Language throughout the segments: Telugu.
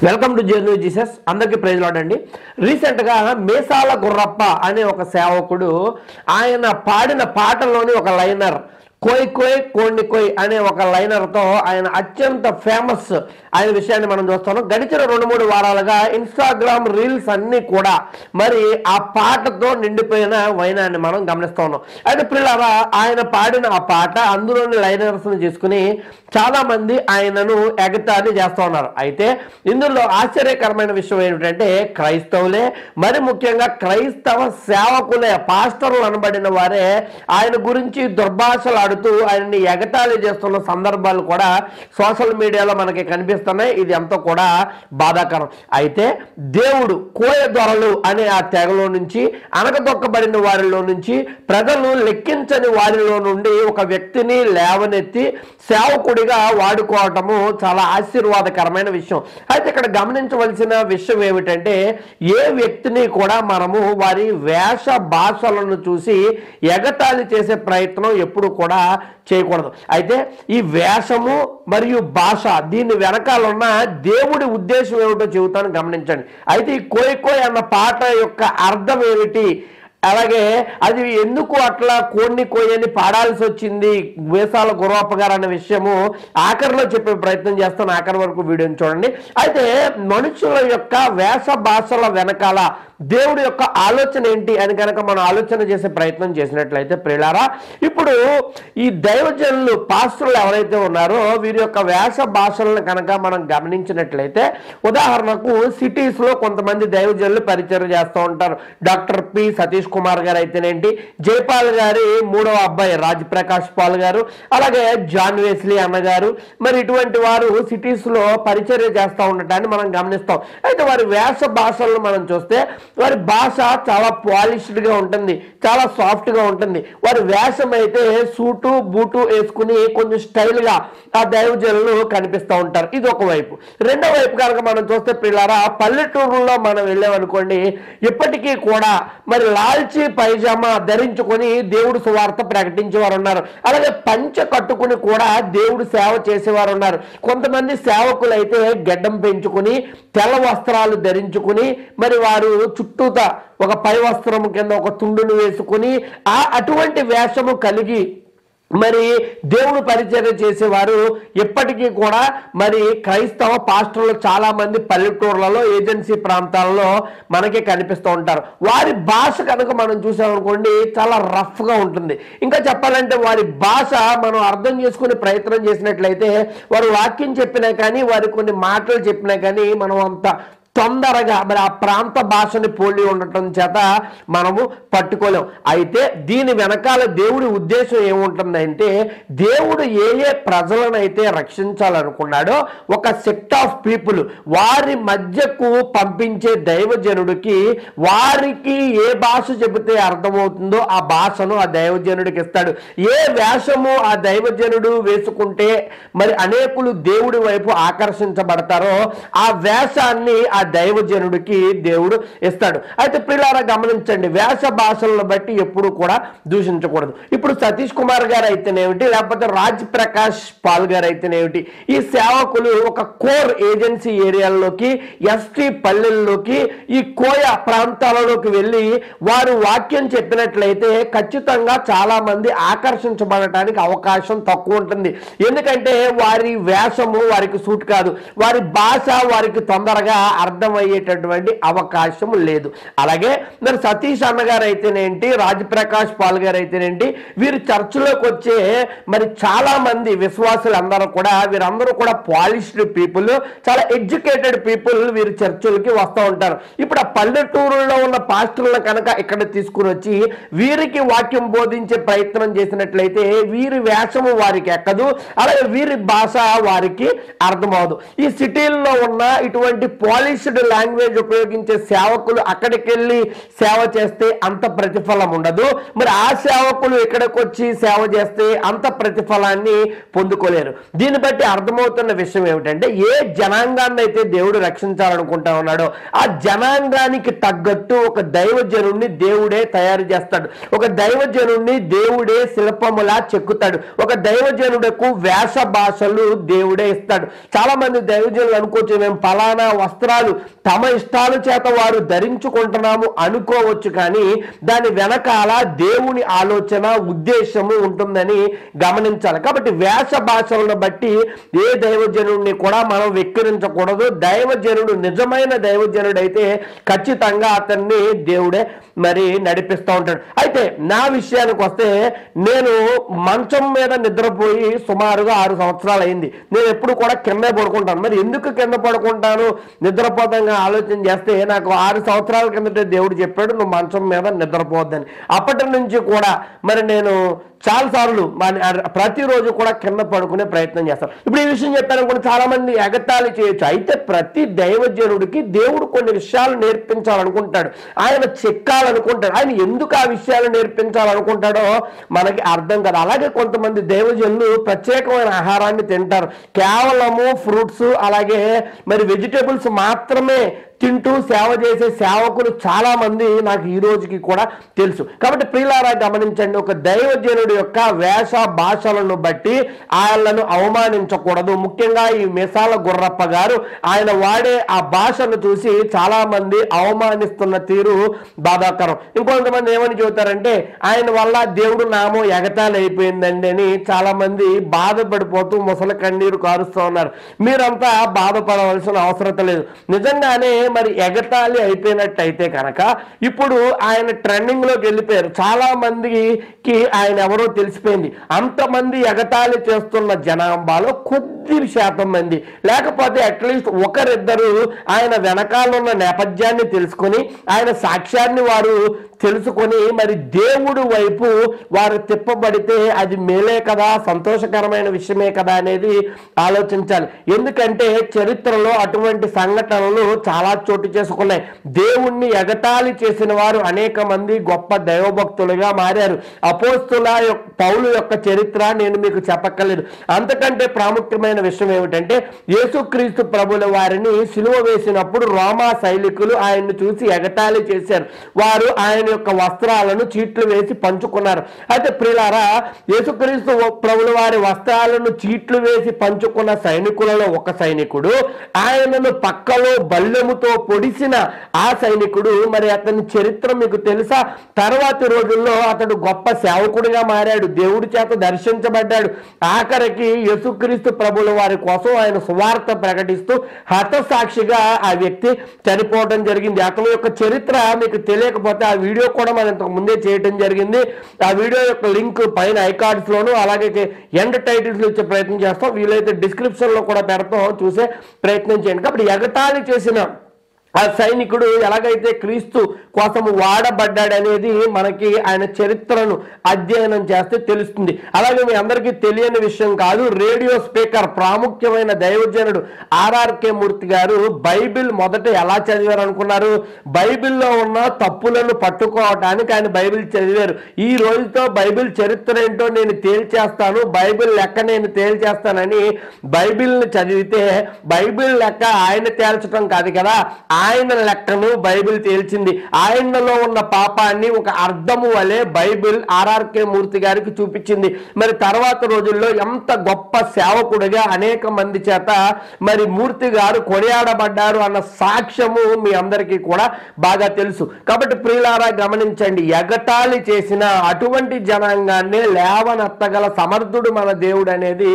Welcome to journey Jesus. అందరికీ ప్రైజ్ లార్డ్ అండి. రీసెంట్గా మేసాల గుర్రప్ప అనే ఒక సేవకుడు ఆయన పాడిన పాటలోని ఒక లైనర్ కోయ్ కోయ్ కోణ్ణి కోయ్ అనే ఒక లైనర్తో ఆయన అత్యంత ఫేమస్ ఆయన విషయాన్ని మనం చూస్తాం. గడిచిన 2-3 వారాలుగా ఇన్స్టాగ్రామ్ రీల్స్ అన్నీ కూడా మరి ఆ పాటతో నిండిపోయిన వైనాన్ని మనం గమనిస్తూ ఉన్నాం. అయితే పిల్లరా ఆయన పాడిన ఆ పాట అందులోని లైనర్స్ని తీసుకుని చాలామంది ఆయనను ఎగతాళి చేస్తూ ఉన్నారు. అయితే ఇందులో ఆశ్చర్యకరమైన విషయం ఏమిటంటే క్రైస్తవులే, మరి ముఖ్యంగా క్రైస్తవ సేవకులే, పాస్టర్లు అనబడిన వారే ఆయన గురించి దుర్భాషలు ఆడుతూ ఆయన్ని ఎగతాళి చేస్తున్న సందర్భాలు కూడా సోషల్ మీడియాలో మనకి కనిపిస్తున్నాయి. ఇది ఎంతో కూడా బాధాకరం. అయితే దేవుడు కోయ దొరలు అనే ఆ తెగలో నుంచి, అనగదొక్కబడిన వారిలో నుంచి, ప్రజలు లెక్కించని వారిలో నుండి ఒక వ్యక్తిని లేవనెత్తి సేవకుడిగా వాడుకోవటము చాలా ఆశీర్వాదకరమైన విషయం. అయితే ఇక్కడ గమనించవలసిన విషయం ఏమిటంటే ఏ వ్యక్తిని కూడా మనము వారి వేష భాషలను చూసి ఎగతాళి చేసే ప్రయత్నం ఎప్పుడు కూడా చేయకూడదు. అయితే ఈ వేషము మరియు భాష దీని వెనకాల ఉన్న దేవుడి ఉద్దేశం ఏమిటో చెబుతాను, గమనించండి. అయితే ఈ కోయ్ కోయ్ అన్న పాట యొక్క అర్థం ఏమిటి, అలాగే అది ఎందుకు అట్లా కోడిని కోయని పాడాల్సి వచ్చింది మేసాల గుర్రప్ప గారు అనే విషయము ఆఖరిలో చెప్పే ప్రయత్నం చేస్తాను. ఆఖరి వరకు వీడియోని చూడండి. అయితే మనుషుల యొక్క వేష భాషల వెనకాల దేవుడి యొక్క ఆలోచన ఏంటి అని కనుక మనం ఆలోచన చేసే ప్రయత్నం చేసినట్లయితే ప్రియులారా, ఇప్పుడు ఈ దైవజనులు పాస్టర్లు ఎవరైతే ఉన్నారో వీరి యొక్క వేష భాషలను కనుక మనం గమనించినట్లయితే, ఉదాహరణకు సిటీస్లో కొంతమంది దైవజనులు పరిచయం చేస్తూ ఉంటారు. డాక్టర్ పి సతీష్ కుమార్ గారు అయితేనేంటి, జైపాల్ గారి 3వ అబ్బాయి రాజ్ ప్రకాష్ పాల్ గారు, అలాగే జాన్ వెస్లీ అన్నగారు, మరి ఇటువంటి వారు సిటీస్లో పరిచర్య చేస్తూ ఉండటాన్ని మనం గమనిస్తాం. అయితే వారి వేష భాషలను మనం చూస్తే వారి భాష చాలా పాలిష్డ్గా ఉంటుంది, చాలా సాఫ్ట్గా ఉంటుంది. వారి వేషం అయితే సూటు బూటు వేసుకుని కొంచెం స్టైల్గా ఆ దైవజనులు కనిపిస్తూ ఉంటారు. ఇది ఒక వైపు. రెండో వైపు కనుక మనం చూస్తే పిల్లారా, పల్లెటూరులో మనం వెళ్ళామనుకోండి, ఇప్పటికీ కూడా మరి లాల్చీ పైజామా ధరించుకొని దేవుడు సువార్త ప్రకటించేవారు ఉన్నారు. అలాగే పంచ కట్టుకుని కూడా దేవుడు సేవ చేసేవారు ఉన్నారు. కొంతమంది సేవకులు అయితే గెడ్డం పెంచుకుని తెల్ల వస్త్రాలు ధరించుకుని మరి వారు చుట్టూతా ఒక పై వస్త్రం కింద ఒక తుండును వేసుకుని అటువంటి వేషము కలిగి మరి దేవుడు పరిచర్య చేసేవారు ఎప్పటికీ కూడా మరి క్రైస్తవ పాస్టర్లు చాలా మంది పల్లెటూర్లలో ఏజెన్సీ ప్రాంతాలలో మనకి కనిపిస్తూ ఉంటారు. వారి భాష కనుక మనం చూసామనుకోండి చాలా రఫ్గా ఉంటుంది. ఇంకా చెప్పాలంటే వారి భాష మనం అర్థం చేసుకునే ప్రయత్నం చేసినట్లయితే వారు వాక్యం చెప్పినా కానీ వారి కొన్ని మాటలు చెప్పినా కానీ మనం అంత తొందరగా మరి ఆ ప్రాంత భాషని పోలి ఉండటం చేత మనము పట్టుకోలేం. అయితే దీని వెనకాల దేవుడి ఉద్దేశం ఏముంటుందంటే, దేవుడు ఏ ఏ ప్రజలనైతే రక్షించాలనుకున్నాడో ఒక సెట్ ఆఫ్ పీపుల్ వారి మధ్యకు పంపించే దైవజనుడికి వారికి ఏ భాష చెబితే అర్థమవుతుందో ఆ భాషను ఆ దైవజనుడికి ఇస్తాడు. ఏ వేషము ఆ దైవజనుడు వేసుకుంటే మరి అనేకులు దేవుడి వైపు ఆకర్షించబడతారో ఆ వేషాన్ని ఆ దైవజనుడికి దేవుడు ఇస్తాడు. అయితే ప్రియులారా గమనించండి, వేష భాషలను బట్టి ఎప్పుడు కూడా దూషించకూడదు. ఇప్పుడు సతీష్ కుమార్ గారు అయితేనేమిటి, లేకపోతే రాజ్ ప్రకాష్ పాల్ గారు అయితేనేమిటి, ఈ సేవకులు ఒక కోర్ ఏజెన్సీ ఏరియాల్లోకి, ఎస్టీ పల్లెల్లోకి, ఈ కోయ ప్రాంతాలలోకి వెళ్ళి వారు వాక్యం చెప్పినట్లయితే ఖచ్చితంగా చాలా మంది ఆకర్షించబడటానికి అవకాశం తక్కువ ఉంటుంది. ఎందుకంటే వారి వేషము వారికి సూట్ కాదు, వారి భాష వారికి తొందరగా అర్థమయ్యేటటువంటి అవకాశం లేదు. అలాగే మరి సతీష్ అన్నగారు అయితేనేంటి, రాజ్ ప్రకాష్ పాల్ గారు అయితేనేంటి, వీరు చర్చిలోకి వచ్చే మరి చాలా మంది విశ్వాసులు అందరూ కూడా వీరందరూ కూడా పాలిష్డ్ పీపుల్, చాలా ఎడ్యుకేటెడ్ పీపుల్ వీరు చర్చిలకి వస్తూ ఉంటారు. ఇప్పుడు ఆ పల్లెటూరులో ఉన్న పాస్టర్లను కనుక ఇక్కడ తీసుకుని వచ్చి వీరికి వాక్యం బోధించే ప్రయత్నం చేసినట్లయితే వీరి వేషము వారికి ఎక్కదు, అలాగే వీరి భాష వారికి అర్థమవదు. ఈ సిటీల్లో ఉన్న ఇటువంటి పాలిష్ ఇంగ్లీష్డ్ లాంగ్వేజ్ ఉపయోగించే సేవకులు అక్కడికి వెళ్ళి సేవ చేస్తే అంత ప్రతిఫలం ఉండదు, మరి ఆ సేవకులు ఇక్కడికి వచ్చి సేవ చేస్తే అంత ప్రతిఫలాన్ని పొందుకోలేరు. దీన్ని బట్టి అర్థమవుతున్న విషయం ఏమిటంటే, ఏ జనాంగాన్ని అయితే దేవుడు రక్షించాలనుకుంటా ఉన్నాడో ఆ జనాంగానికి తగ్గట్టు ఒక దైవజనుడిని దేవుడే తయారు చేస్తాడు. ఒక దైవజనుడిని దేవుడే శిల్పములా చెక్కుతాడు. ఒక దైవజనుడకు వేష భాషలు దేవుడే ఇస్తాడు. చాలా మంది దైవజనులు అనుకోవచ్చు, మేము ఫలానా వస్త్రాలు తమ ఇష్టాల చేత వారు ధరించుకుంటున్నాము అనుకోవచ్చు, కానీ దాని వెనకాల దేవుని ఆలోచన ఉద్దేశము ఉంటుందని గమనించాలి. కాబట్టి వేష భాషలను బట్టి ఏ దైవజనుడిని కూడా మనం వెక్కిరించకూడదు. దైవజనుడు నిజమైన దైవజనుడు అయితే ఖచ్చితంగా అతన్ని దేవుడే మరి నడిపిస్తూ ఉంటాడు. అయితే నా విషయానికి వస్తే, నేను మంచం మీద నిద్రపోయి సుమారుగా 6 సంవత్సరాలు అయింది. నేను ఎప్పుడు కూడా కింద పడుకుంటాను. మరి ఎందుకు కింద పడుకుంటాను, నిద్రపోతంగా ఆలోచన చేస్తే, నాకు 6 సంవత్సరాల కిందటే దేవుడు చెప్పాడు నువ్వు మంచం మీద నిద్రపోవద్దని. అప్పటి నుంచి కూడా మరి నేను చాలాసార్లు ప్రతిరోజు కూడా కింద పడుకునే ప్రయత్నం చేస్తాను. ఇప్పుడు ఈ విషయం చెప్పాను కూడా చాలా మంది ఎగతాళి చేయొచ్చు. అయితే ప్రతి దైవజనుడికి దేవుడు కొన్ని విషయాలు నేర్పించాలనుకుంటాడు, ఆయన చెక్కాలనుకుంటాడు. ఆయన ఎందుకు ఆ విషయాలు నేర్పించాలనుకుంటాడో మనకి అర్థం కాదు. అలాగే కొంతమంది దైవజనులు ప్రత్యేకమైన ఆహారాన్ని తింటారు, కేవలము ఫ్రూట్స్ అలాగే మరి వెజిటేబుల్స్ మాత్రమే తింటూ సేవ చేసే సేవకులు చాలా మంది నాకు ఈ రోజుకి కూడా తెలుసు. కాబట్టి ప్రియులారా గమనించండి, ఒక దైవజనుడి యొక్క వేష భాషలను బట్టి ఆయనను అవమానించకూడదు. ముఖ్యంగా ఈ మిసాల గుర్రప్ప గారు ఆయన వాడే ఆ భాషను చూసి చాలా మంది అవమానిస్తున్న తీరు బాధాకరం. ఇంకొంతమంది ఏమని చెబుతారంటే, ఆయన వల్ల దేవుడు నామం ఎగతాళి అయిపోయిందండి అని చాలా మంది బాధపడిపోతూ ముసలి కన్నీరు కారుస్తూ ఉన్నారు. మీరంతా బాధపడవలసిన అవసరం లేదు. నిజంగానే మరి ఎగతాళి అయిపోయినట్టయితే కనుక ఇప్పుడు ఆయన ట్రెండింగ్ లోకి వెళ్ళిపోయారు. చాలా మందికి ఆయన ఎవరో తెలిసిపోయింది. అంతమంది ఎగతాళి చేస్తున్న జనాభాలో కొద్ది శాతం మంది, లేకపోతే అట్లీస్ట్ ఒకరిద్దరు ఆయన వెనకాలన్న నేపథ్యాన్ని తెలుసుకొని ఆయన సాక్ష్యాన్ని వారు తెలుసుకొని మరి దేవుడు వైపు వారు తిప్పబడితే అది మేలే కదా, సంతోషకరమైన విషయమే కదా అనేది ఆలోచించాలి. ఎందుకంటే చరిత్రలో అటువంటి సంఘటనలు చాలా చోటు చేసుకున్నాయి. దేవుణ్ణి ఎగతాళి చేసిన వారు అనేక మంది గొప్ప దైవభక్తులుగా మారారు. అపోస్తుల పౌలు యొక్క చరిత్ర నేను మీకు చెప్పక్కర్లేదు. అంతకంటే ప్రాముఖ్యమైన విషయం ఏమిటంటే, యేసుక్రీస్తు ప్రభుల వారిని సిలువ వేసినప్పుడు రోమా సైనికులు ఆయన్ని చూసి ఎగతాళి చేశారు. వారు ఆయన యొక్క వస్త్రాలను చీట్లు వేసి పంచుకున్నారు. అయితే ప్రియులారా, యేసుక్రీస్తు ప్రభుల వారి వస్త్రాలను చీట్లు వేసి పంచుకున్న సైనికులలో ఒక సైనికుడు, ఆయనను పక్కలో బల్లెముతో పొడిసిన ఆ సైనికుడు, మరి అతని చరిత్ర మీకు తెలుసా? తర్వాతి రోజుల్లో అతడు గొప్ప సేవకుడిగా మారాడు, దేవుడి చేత దర్శించబడ్డాడు. ఆఖరికి యేసుక్రీస్తు ప్రభుల వారి కోసం ఆయన సువార్త ప్రకటిస్తూ హతసాక్షిగా ఆ వ్యక్తి చనిపోవడం జరిగింది. అతని యొక్క చరిత్ర మీకు తెలియకపోతే ఆ వీడియో కూడా మనం ఇంతకు ముందే చేయడం జరిగింది. ఆ వీడియో యొక్క లింక్ పైన ఐకార్డ్స్ లోను అలాగే ఎండ్ టైటిల్స్ లో ఇచ్చే ప్రయత్నం చేస్తాం. వీలైతే డిస్క్రిప్షన్ లో కూడా పెడతాం, చూసే ప్రయత్నం చేయండి. కాబట్టి ఎగతాళి చేసిన ఆ సైనికుడు ఎలాగైతే క్రీస్తు కోసం వాడబడ్డాడనేది మనకి ఆయన చరిత్రను అధ్యయనం చేస్తే తెలుస్తుంది. అలాగే మీ అందరికీ తెలియని విషయం కాదు, రేడియో స్పీకర్ ప్రాముఖ్యమైన దైవజనుడు ఆర్ఆర్కే మూర్తి గారు బైబిల్ మొదట ఎలా చదివారు అనుకున్నారు? బైబిల్లో ఉన్న తప్పులను పట్టుకోవటానికి ఆయన బైబిల్ చదివారు. ఈ రోజుతో బైబిల్ చరిత్ర ఏంటో నేను తేల్చేస్తాను, బైబిల్ లెక్క నేను తేల్చేస్తానని బైబిల్ని చదివితే బైబిల్ లెక్క ఆయన తేల్చడం కాదు కదా, ఆయన లెక్కను బైబిల్ తేల్చింది. ఆయనలో ఉన్న పాపాన్ని ఒక అర్థము వలె బైబిల్ ఆర్ఆర్కే మూర్తి గారికి చూపించింది. మరి తర్వాత రోజుల్లో ఎంత గొప్ప సేవకుడిగా అనేక మంది చేత మరి మూర్తి గారు కొనియాడబడ్డారు అన్న సాక్ష్యము మీ అందరికీ కూడా బాగా తెలుసు. కాబట్టి ప్రియులారా గమనించండి, ఎగతాళి చేసిన అటువంటి జనాంగాన్ని లేవనెత్తగల సమర్థుడు మన దేవుడు అనేది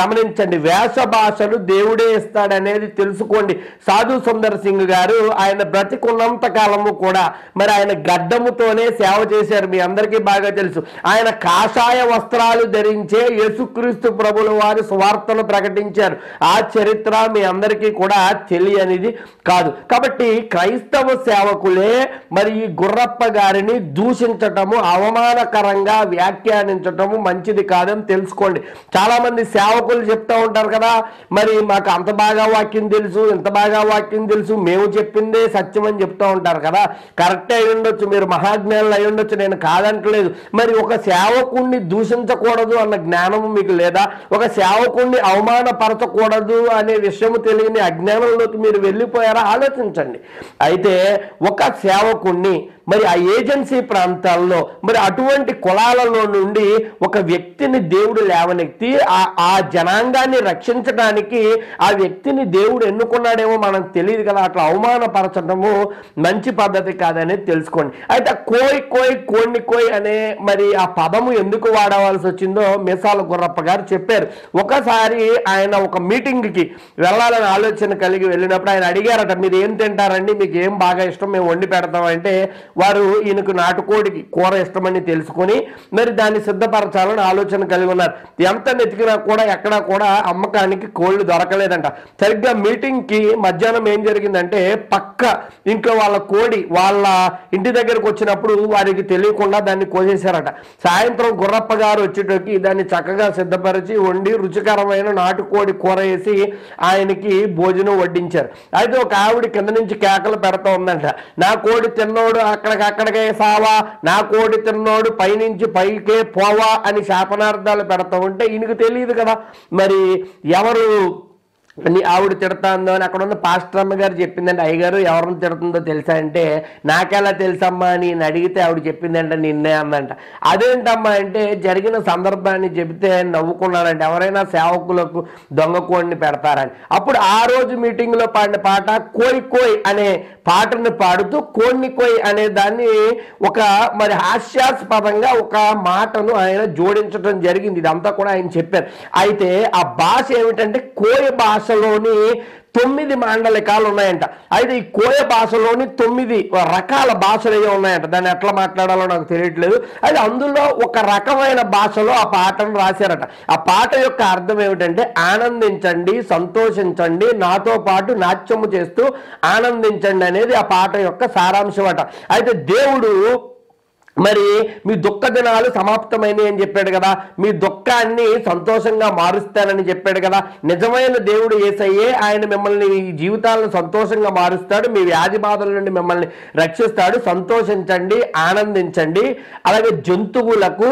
గమనించండి. వేష భాషలు దేవుడే ఇస్తాడనేది తెలుసుకోండి. సాధు సుందర్ సింగ్ గారు గారు ఆయన బ్రతికున్నంత కాలము కూడా మరి ఆయన గడ్డముతోనే సేవ చేశారు. మీ అందరికీ బాగా తెలుసు. ఆయన కాషాయ వస్త్రాలు ధరించే యేసుక్రీస్తు ప్రభుల వారి సువార్తను ప్రకటించారు. ఆ చరిత్ర మీ అందరికీ కూడా తెలియనిది కాదు. కాబట్టి క్రైస్తవ సేవకులే మరి ఈ గుర్రప్ప గారిని దూషించటము, అవమానకరంగా వ్యాఖ్యానించటము మంచిది కాదని తెలుసుకోండి. చాలా మంది సేవకులు చెప్తూ ఉంటారు కదా, మరి మాకు అంత బాగా వాక్యం తెలుసు, ఇంత బాగా వాక్యం తెలుసు, మేము చెప్పిందే సత్యం అని చెప్తూ ఉంటారు కదా. కరెక్టే అయి ఉండొచ్చు, మీరు మహాజ్ఞానులు అయి ఉండొచ్చు, నేను కాదంటలేదు. మరి ఒక సేవకుణ్ణి దూషించకూడదు అన్న జ్ఞానము మీకు లేదా? ఒక సేవకుణ్ణి అవమానపరచకూడదు అనే విషయము తెలియని అజ్ఞానంలోకి మీరు వెళ్ళిపోయారా? ఆలోచించండి. అయితే ఒక సేవకుణ్ణి మరి ఆ ఏజెన్సీ ప్రాంతాల్లో మరి అటువంటి కులాలలో నుండి ఒక వ్యక్తిని దేవుడు లేవనెత్తి ఆ జనాంగాన్ని రక్షించడానికి ఆ వ్యక్తిని దేవుడు ఎన్నుకున్నాడేమో మనకు తెలియదు కదా. అట్లా అవమానపరచడము మంచి పద్ధతి కాదనేది తెలుసుకోండి. అయితే కోయ్ కోయ్ కోణ్ణి కోయ్ అనే మరి ఆ పదము ఎందుకు వాడవలసి వచ్చిందో మీసాల గుర్రప్ప గారు చెప్పారు. ఒకసారి ఆయన ఒక మీటింగ్కి వెళ్ళాలని ఆలోచన కలిగి వెళ్ళినప్పుడు ఆయన అడిగారట, మీరు ఏం తింటారండి, మీకు ఏం బాగా ఇష్టం, మేము వండి పెడతామంటే వారు ఈయనకు నాటుకోడికి కూర ఇష్టమని తెలుసుకొని మరి దాన్ని సిద్ధపరచాలని ఆలోచన కలిగి ఉన్నారు. ఎంత వెతికినా కూడా ఎక్కడా కూడా అమ్మకానికి కోళ్ళు దొరకలేదంట. సరిగ్గా మీటింగ్కి మధ్యాహ్నం ఏం జరిగిందంటే పక్క ఇంట్లో వాళ్ళ కోడి వాళ్ళ ఇంటి దగ్గరకు వచ్చినప్పుడు వారికి తెలియకుండా దాన్ని కోసేశారట. సాయంత్రం గుర్రప్ప గారు వచ్చేటోకి దాన్ని చక్కగా సిద్ధపరిచి వండి రుచికరమైన నాటుకోడి కూర వేసి ఆయనకి భోజనం వడ్డించారు. అయితే ఒక ఆవిడ కింద నుంచి కేకలు పెడతా ఉందంట, నా కోడి తిన్నోడు అక్కడికే సావా, నా కోడి తిన్నోడు పైనుంచి పైకే పోవా అని శాపనార్థాలు పెడతా ఉంటే ఈయనకు తెలియదు కదా మరి ఎవరు ఆవిడ తిడతాందో అని. అక్కడ ఉన్న పాస్టర్ అమ్మ గారు చెప్పిందంటే, అయ్యగారు ఎవరిని తిడుతుందో తెలుసా అంటే, నాకెలా తెలుసమ్మా అని నేను అడిగితే ఆవిడ చెప్పిందంట, నిన్నే అందంట. అదేంటమ్మా అంటే జరిగిన సందర్భాన్ని చెబితే నవ్వుకున్నాడంటే, ఎవరైనా సేవకులకు దొంగ కోడిని పెడతారని. అప్పుడు ఆ రోజు మీటింగ్లో పాడిన పాట కోయ్ కోయ్ అనే పాటను పాడుతూ కోణ్ణి కోయ్ అనే దాన్ని ఒక మరి హాస్యాస్పదంగా ఒక మాటను ఆయన జోడించడం జరిగింది. ఇదంతా కూడా ఆయన చెప్పారు. అయితే ఆ భాష ఏమిటంటే కోయ భాషలోని 9 మాండలికాలు ఉన్నాయంట. అయితే ఈ కోయ భాషలోని 9 రకాల భాషలు ఏవో ఉన్నాయంట. దాన్ని ఎట్లా మాట్లాడాలో నాకు తెలియట్లేదు. అయితే అందులో ఒక రకమైన భాషలో ఆ పాటను రాశారట. ఆ పాట యొక్క అర్థం ఏమిటంటే, ఆనందించండి, సంతోషించండి, నాతో పాటు నాట్యము చేస్తూ ఆనందించండి అనేది ఆ పాట యొక్క సారాంశం అట. అయితే దేవుడు మరి మీ దుఃఖ దినాలు సమాప్తమైనవి అని చెప్పాడు కదా, మీ దుఃఖాన్ని సంతోషంగా మారుస్తానని చెప్పాడు కదా. నిజమైన దేవుడు యేసయ్యే, ఆయన మిమ్మల్ని ఈ జీవితాలను సంతోషంగా మారుస్తాడు, మీ వ్యాధి బాధల నుండి మిమ్మల్ని రక్షిస్తాడు. సంతోషించండి, ఆనందించండి. అలాగే జంతువులకు,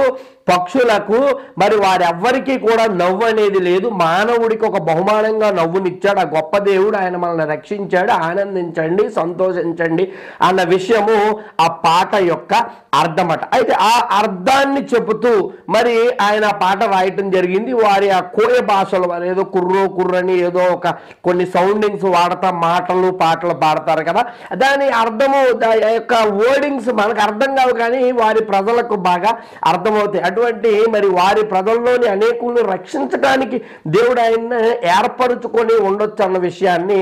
పక్షులకు మరి వారెవ్వరికీ కూడా నవ్వు అనేది లేదు. మానవుడికి ఒక బహుమానంగా నవ్వునిచ్చాడు ఆ గొప్ప దేవుడు. ఆయన మనల్ని రక్షించాడు. ఆనందించండి, సంతోషించండి అన్న విషయము ఆ పాట యొక్క అర్థమట. అయితే ఆ అర్థాన్ని చెబుతూ మరి ఆయన పాట రాయటం జరిగింది. వారి ఆ కోయ భాషలో వారు ఏదో కుర్రని ఏదో ఒక కొన్ని సౌండింగ్స్ వాడతా మాటలు పాటలు పాడతారు కదా, దాని అర్థము యొక్క వర్డింగ్స్ మనకు అర్థం కావు, కానీ వారి ప్రజలకు బాగా అర్థమవుతాయి. అటువంటి మరి వారి ప్రజల్లోని అనేకులను రక్షించడానికి దేవుడు ఆయన ఏర్పరుచుకొని ఉండొచ్చు అన్న విషయాన్ని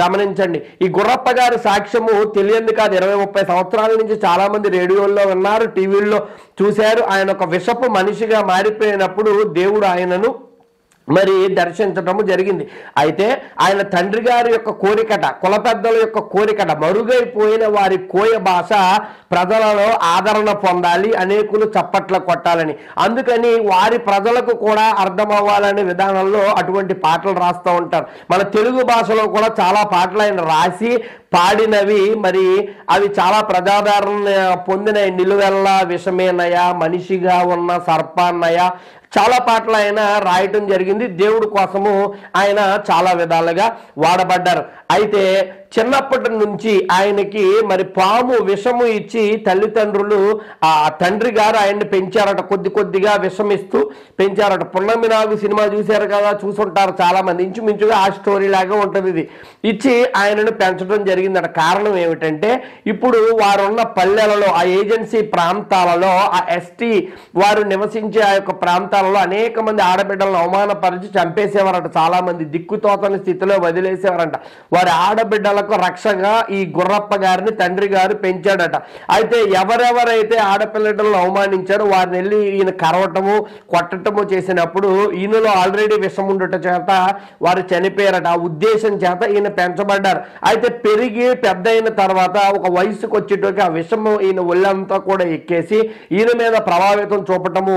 గమనించండి. ఈ గుర్రప్ప గారి సాక్ష్యము తెలియంది కాదు. 20-30 సంవత్సరాల నుంచి చాలా మంది రేడియోల్లో విన్నారు, టీవీల్లో చూశారు. ఆయన ఒక విషపు మనిషిగా మారిపోయినప్పుడు దేవుడు ఆయనను మరి దర్శించటము జరిగింది. అయితే ఆయన తండ్రి గారి యొక్క కోరికట, కుల పెద్దల యొక్క కోరికట, మరుగైపోయిన వారి కోయ భాష ప్రజలలో ఆదరణ పొందాలి, అనేకులు చప్పట్లు కొట్టాలని. అందుకని వారి ప్రజలకు కూడా అర్థం అవ్వాలనే విధానంలో అటువంటి పాటలు రాస్తూ ఉంటారు. మన తెలుగు భాషలో కూడా చాలా పాటలు ఆయన రాసి పాడినవి మరి అవి చాలా ప్రజాదరణ పొందినవి. నిలువెల్ల విషమేనయ, మనిషిగా ఉన్న సర్పాన్నయ, చాలా పాటలు ఆయన రాయటం జరిగింది. దేవుడి కోసము ఆయన చాలా విధాలుగా వాడబడ్డారు. అయితే చిన్నప్పటి నుంచి ఆయనకి మరి పాము విషము ఇచ్చి తల్లిదండ్రులు ఆ తండ్రి గారు ఆయన్ని పెంచారట. కొద్దిగా విషం ఇస్తూ పెంచారట. పున్నమి నాగు సినిమా చూశారు కదా, చూసుంటారు చాలా మంది. ఇంచుమించుగా ఆ స్టోరీ లాగా ఉంటుంది. ఇది ఇచ్చి ఆయనను పెంచడం జరిగిందట. కారణం ఏమిటంటే, ఇప్పుడు వారున్న పల్లెలలో, ఆ ఏజెన్సీ ప్రాంతాలలో, ఆ ఎస్టీ వారు నివసించే ఆ యొక్క ప్రాంతాలలో అనేక మంది ఆడబిడ్డలను అవమానపరిచి చంపేసేవారట. చాలా మంది దిక్కుతోచని స్థితిలో వదిలేసేవారంట. వారి ఆడబిడ్డలకు రక్షగా ఈ గుర్రప్ప గారిని తండ్రి గారు పెంచాడట. అయితే ఎవరెవరైతే ఆడపిల్లలను అవమానించారో వారిని వెళ్ళి ఈయన కరవటము కొట్టటము చేసినప్పుడు ఈయనలో ఆల్రెడీ విషం ఉండట చేత వారు చనిపోయారట. ఆ ఉద్దేశం చేత ఈయన పెంచబడ్డారు. అయితే పెరిగి పెద్ద అయిన తర్వాత ఒక వయసుకు వచ్చేటోకి ఆ విషము ఈయన ఒళ్ళంతా కూడా ఎక్కేసి ఈయన మీద ప్రభావితం చూపటము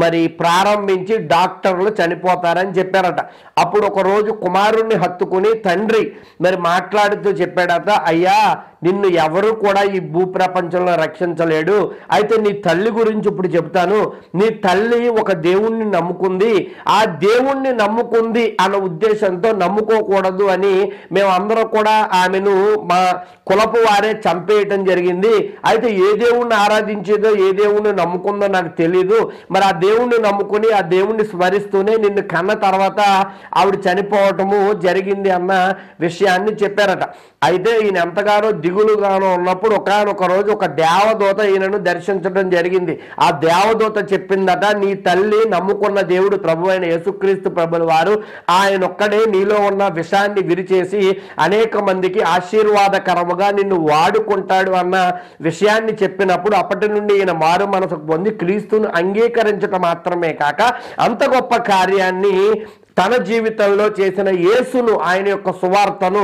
మరి ప్రారంభించి డాక్టర్లు చనిపోతారని చెప్పారట. అప్పుడు ఒక రోజు కుమారుణ్ణి హత్తుకుని తండ్రి మరి మాట్లాడుతూ చెప్పాడట, అయ్యా నిన్ను ఎవరు కూడా ఈ భూప్రపంచంలో రక్షించలేడు. అయితే నీ తల్లి గురించి ఇప్పుడు చెప్తాను. నీ తల్లి ఒక దేవుణ్ణి నమ్ముకుంది. ఆ దేవుణ్ణి నమ్ముకుంది అన్న ఉద్దేశంతో నమ్ముకోకూడదు అని మేమందరం కూడా ఆమెను మా కులపు వారే చంపేయటం జరిగింది. అయితే ఏ దేవుణ్ణి ఆరాధించేదో ఏ దేవుణ్ణి నమ్ముకుందో నాకు తెలీదు. మరి ఆ దేవుణ్ణి నమ్ముకుని ఆ దేవుణ్ణి స్మరిస్తూనే నిన్ను కన్న తర్వాత ఆవిడ చనిపోవటము జరిగింది అన్న విషయాన్ని చెప్పారట. అయితే ఈయన ఎంతగానో దిగులుగానో ఉన్నప్పుడు ఒకానొక రోజు ఒక దేవదూత ఈయనను దర్శించడం జరిగింది. ఆ దేవదూత చెప్పిందట, నీ తల్లి నమ్ముకున్న దేవుడు ప్రభు అయిన యేసుక్రీస్తు ప్రభుల వారు ఆయన ఒక్కడే నీలో ఉన్న విషాన్ని విరిచేసి అనేక మందికి ఆశీర్వాదకరముగా నిన్ను వాడుకుంటాడు అన్న విషయాన్ని చెప్పినప్పుడు అప్పటి నుండి ఈయన మారు మనసుకు పొంది క్రీస్తును అంగీకరించటం మాత్రమే కాక అంత గొప్ప కార్యాన్ని తన జీవితంలో చేసిన యేసును ఆయన యొక్క సువార్తను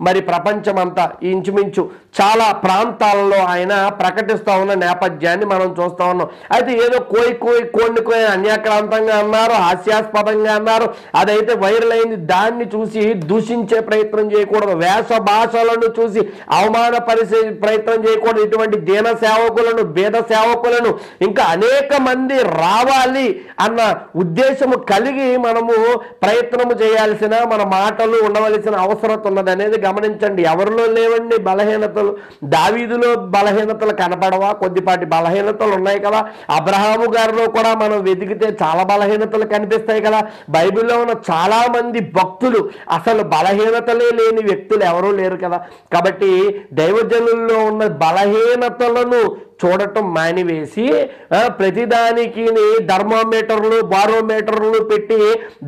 మరి ప్రపంచమంతా ఇంచుమించు చాలా ప్రాంతాలలో ఆయన ప్రకటిస్తూ ఉన్న నేపథ్యాన్ని మనం చూస్తూ ఉన్నాం. అయితే ఏదో కోయి అన్యాక్రాంతంగా అన్నారు, హాస్యాస్పదంగా అన్నారు. అదైతే వైరల్ అయింది. దాన్ని చూసి దూషించే ప్రయత్నం చేయకూడదు. వేష భాషలను చూసి అవమానపరిచే ప్రయత్నం చేయకూడదు. ఇటువంటి దీన సేవకులను భేద సేవకులను ఇంకా అనేక మంది రావాలి అన్న ఉద్దేశము కలిగి మనము ప్రయత్నము చేయాల్సిన మన మాటలు ఉండవలసిన అవసరం ఉన్నది అనేది గమనించండి. ఎవరిలో లేవండి బలహీనతలు? దావీదులో బలహీనతలు కనపడవా? కొద్దిపాటి బలహీనతలు ఉన్నాయి కదా. అబ్రహాము గారిలో కూడా మనం వెతికితే చాలా బలహీనతలు కనిపిస్తాయి కదా. బైబిల్లో ఉన్న చాలా మంది భక్తులు అసలు బలహీనతలే లేని వ్యక్తులు ఎవరూ లేరు కదా. కాబట్టి దైవజనుల్లో ఉన్న బలహీనతలను చూడటం మానివేసి ప్రతిదానికి థర్మోమీటర్లు బారోమీటర్లు పెట్టి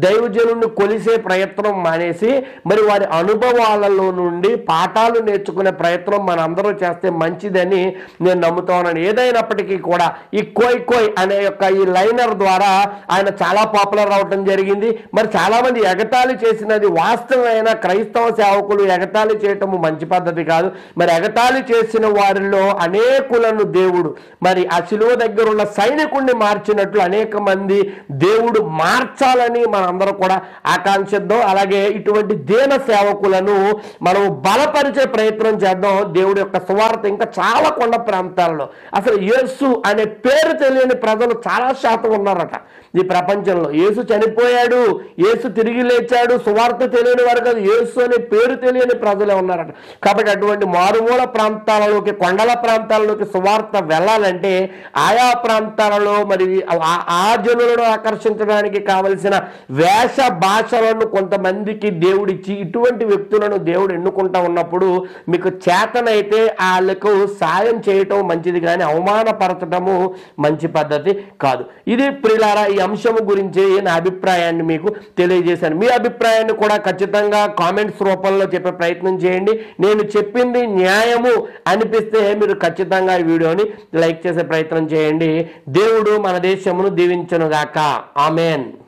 దైవజనుడిని కొలిసే ప్రయత్నం మానేసి మరి వారి అనుభవాలలో నుండి పాఠాలు నేర్చుకునే ప్రయత్నం మనందరూ చేస్తే మంచిదని నేను నమ్ముతాను. ఏదైనప్పటికీ కూడా ఈ కోయ్ అనే యొక్క ఈ లైనర్ ద్వారా ఆయన చాలా పాపులర్ అవటం జరిగింది. మరి చాలామంది ఎగతాళి చేసినది వాస్తవమైన క్రైస్తవ సేవకులు ఎగతాళి చేయటము మంచి పద్ధతి కాదు. మరి ఎగతాళి చేసిన వారిలో అనేకులను దేవుడు మరి ఆ శిలువ దగ్గర ఉన్న సైనికుణ్ణి మార్చినట్లు అనేక మంది దేవుడు మార్చాలని మనందరం కూడా ఆకాంక్షిద్దాం. అలాగే ఇటువంటి దీన సేవకులను మనం బలపరిచే ప్రయత్నం చేద్దాం. దేవుడి యొక్క సువార్త ఇంకా చాలా కొండ ప్రాంతాల్లో అసలు యేసు అనే పేరు తెలియని ప్రజలు చాలా శాతం ఉన్నారట ఈ ప్రపంచంలో. యేసు చనిపోయాడు, యేసు తిరిగి లేచాడు, సువార్త తెలియని వారు కాదు, యేసు అనే పేరు తెలియని ప్రజలే ఉన్నారట. కాబట్టి అటువంటి మారుమూల ప్రాంతాలలోకి కొండల ప్రాంతాలలోకి సువార్త వెళ్ళాలంటే ఆయా ప్రాంతాలలో మరి ఆ జనులను ఆకర్షించడానికి కావలసిన వేష భాషలను కొంతమందికి దేవుడిచ్చి ఇటువంటి వ్యక్తులను దేవుడు ఎన్నుకుంటా ఉన్నప్పుడు మీకు చేతనైతే వాళ్ళకు సాయం చేయటం మంచిది కానీ అవమానపరచటము మంచి పద్ధతి కాదు. ఇది ప్రియులారా ఈ అంశము గురించి నా అభిప్రాయాన్ని మీకు తెలియజేశాను. మీ అభిప్రాయాన్ని కూడా ఖచ్చితంగా కామెంట్స్ రూపంలో చెప్పే ప్రయత్నం చేయండి. నేను చెప్పింది న్యాయము అనిపిస్తే మీరు ఖచ్చితంగా ఈ వీడియోని లైక్ చేసే ప్రయత్నం చేయండి. దేవుడు మన దేశమును దీవించును గాక. ఆమేన్.